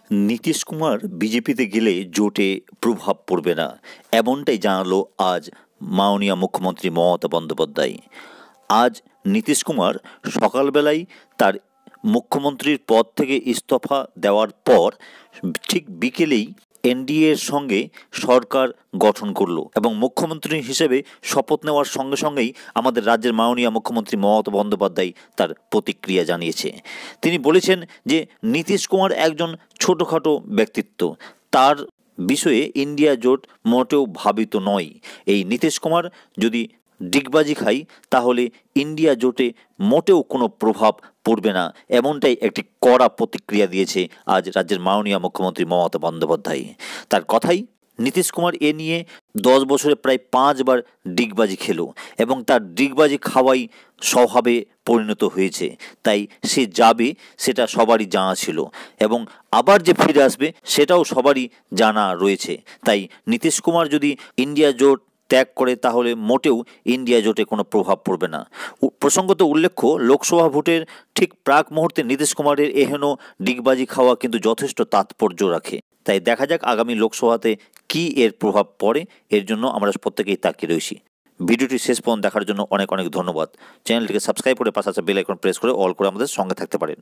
নীতিশ কুমার বিজেপিতে গেলে জোটে প্রভাব পড়বে না, এমনটাই জানালো আজ মাননীয় মুখ্যমন্ত্রী মমতা বন্দ্যোপাধ্যায়। আজ নীতিশ কুমার সকালবেলায় তার মুখ্যমন্ত্রীর পদ থেকে ইস্তফা দেওয়ার পর ঠিক বিকেলেই এনডিএর সঙ্গে সরকার গঠন করলো এবং মুখ্যমন্ত্রী হিসেবে শপথ নেওয়ার সঙ্গে সঙ্গেই আমাদের রাজ্যের মাননীয় মুখ্যমন্ত্রী মমতা বন্দ্যোপাধ্যায় তার প্রতিক্রিয়া জানিয়েছে। তিনি বলেছেন যে নীতিশ কুমার একজন ছোটোখাটো ব্যক্তিত্ব, তার বিষয়ে ইন্ডিয়া জোট মোটেও ভাবিত নয়। এই নীতিশ কুমার যদি ডিগবাজি খায় তাহলে ইন্ডিয়া জোটে মোটেও কোনো প্রভাব পড়বে না, এমনটাই একটি কড়া প্রতিক্রিয়া দিয়েছে আজ রাজ্যের মাননীয় মুখ্যমন্ত্রী মমতা বন্দ্যোপাধ্যায়। তার কথাই, নীতিশ কুমার এ নিয়ে 10 বছরে প্রায় 5 বার ডিগবাজি খেলো এবং তার ডিগবাজি খাওয়াই স্বভাবে পরিণত হয়েছে, তাই সে যাবে সেটা সবারই জানা ছিল এবং আবার যে ফিরে আসবে সেটাও সবারই জানা রয়েছে। তাই নীতিশ কুমার যদি ইন্ডিয়া জোট ত্যাগ করে তাহলে মোটেও ইন্ডিয়া জোটে কোনো প্রভাব পড়বে না। প্রসঙ্গত উল্লেখ্য, লোকসভা ভোটের ঠিক প্রাক মুহূর্তে নীতিশ কুমারের এহেন ডিগবাজি খাওয়া কিন্তু যথেষ্ট তাৎপর্য রাখে। তাই দেখা যাক আগামী লোকসভাতে কি এর প্রভাব পড়ে, এর জন্য আমরা প্রত্যেকেই তাকিয়ে রয়েছি। ভিডিওটি শেষ পর্যন্ত দেখার জন্য অনেক অনেক ধন্যবাদ। চ্যানেলটিকে সাবস্ক্রাইব করে পাশে বেল আইকন প্রেস করে অল করে আমাদের সঙ্গে থাকতে পারেন।